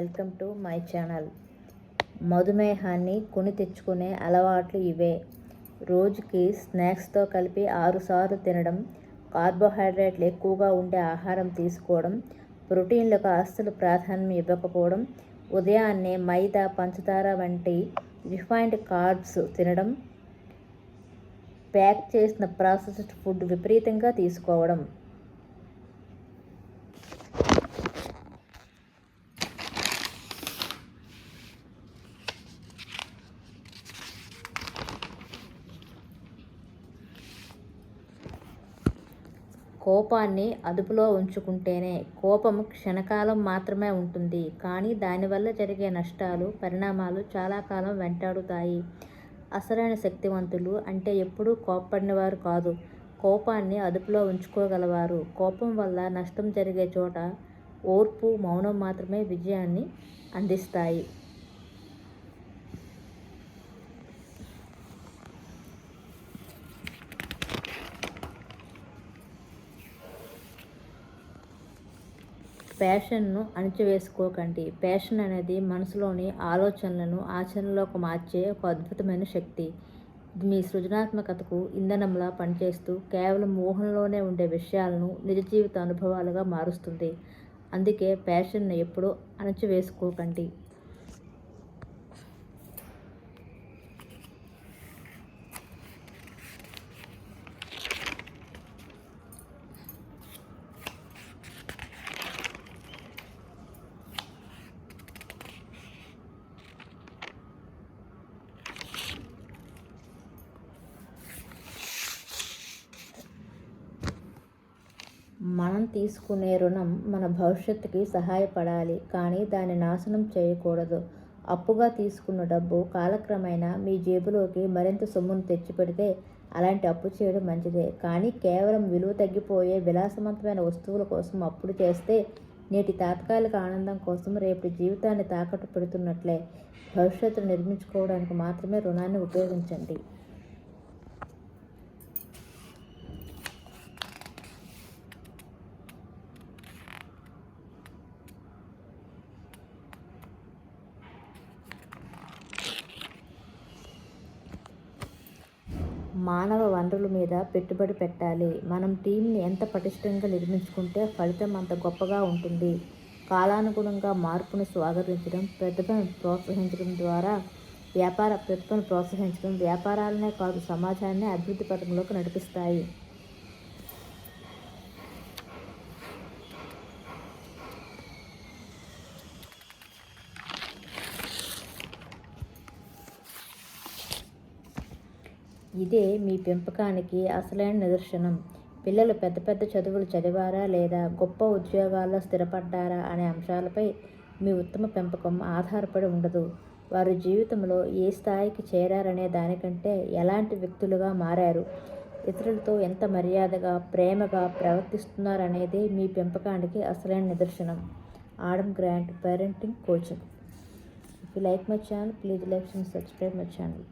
Welcome to my channel. మధుమేహాన్ని కొని తెచ్చుకునే అలవాట్లు ఇవే. రోజుకి స్నాక్స్తో కలిపి 6 సార్లు తినడం, కార్బోహైడ్రేట్లు ఎక్కువగా ఉండే ఆహారం తీసుకోవడం, ప్రోటీన్లకు అస్సలు ప్రాధాన్యం ఇవ్వకపోవడం, ఉదయాన్నే మైదా, పంచదార వంటి రిఫైన్డ్ కార్బ్స్ తినడం, ప్యాక్ చేసిన ప్రాసెస్డ్ ఫుడ్ విపరీతంగా తీసుకోవడం. కోపాన్ని అదుపులో ఉంచుకుంటేనే. కోపం క్షణకాలం మాత్రమే ఉంటుంది, కానీ దానివల్ల జరిగే నష్టాలు, పరిణామాలు చాలా కాలం వెంటాడుతాయి. అసలైన శక్తివంతులు అంటే ఎప్పుడూ కోప్పడినవారు కాదు, కోపాన్ని అదుపులో ఉంచుకోగలవారు. కోపం వల్ల నష్టం జరిగే చోట ఓర్పు, మౌనం మాత్రమే విజయాన్ని అందిస్తాయి. ప్యాషన్ను అణచివేసుకోకండి. ప్యాషన్ అనేది మనసులోని ఆలోచనలను ఆచరణలోకి మార్చే ఒక అద్భుతమైన శక్తి. ఇది మీ సృజనాత్మకతకు ఇంధనంలా పనిచేస్తూ కేవలం ఊహంలోనే ఉండే విషయాలను నిజ జీవిత అనుభవాలుగా మారుస్తుంది. అందుకే ప్యాషన్ను ఎప్పుడూ అణచివేసుకోకండి. మనం తీసుకునే రుణం మన భవిష్యత్తుకి సహాయపడాలి, కానీ దాన్ని నాశనం చేయకూడదు. అప్పుగా తీసుకున్న డబ్బు కాలక్రమేణా మీ జేబులోకి మరింత సొమ్మును తెచ్చిపెడితే అలాంటి అప్పు చేయడం మంచిదే. కానీ కేవలం విలువ తగ్గిపోయే విలాసవంతమైన వస్తువుల కోసం అప్పులు చేస్తే నేటి తాత్కాలిక ఆనందం కోసం రేపటి జీవితాన్ని తాకట్టు పెడుతున్నట్లే. భవిష్యత్తును నిర్మించుకోవడానికి మాత్రమే రుణాన్ని ఉపయోగించండి. మానవ వనరుల మీద పెట్టుబడి పెట్టాలి. మనం టీంని ఎంత పటిష్టంగా నిర్మించుకుంటే ఫలితం అంత గొప్పగా ఉంటుంది. కాలానుగుణంగా మార్పును స్వాగతించడం, ప్రతిభను ప్రోత్సహించడం వ్యాపారాలనే కాదు, సమాజాన్ని అభివృద్ధి పథంలోకి నడిపిస్తాయి. ఇదే మీ పెంపకానికి అసలైన నిదర్శనం. పిల్లలు పెద్ద పెద్ద చదువులు చదివారా లేదా గొప్ప ఉద్యోగాల్లో స్థిరపడ్డారా అనే అంశాలపై మీ ఉత్తమ పెంపకం ఆధారపడి ఉండదు. వారి జీవితంలో ఏ స్థాయికి చేరారనే దానికంటే ఎలాంటి వ్యక్తులుగా మారారు, ఇతరులతో ఎంత మర్యాదగా, ప్రేమగా ప్రవర్తిస్తున్నారనేదే మీ పెంపకానికి అసలైన నిదర్శనం. Adam grant, parenting coaching. If you like my channel, please like and subscribe my channel.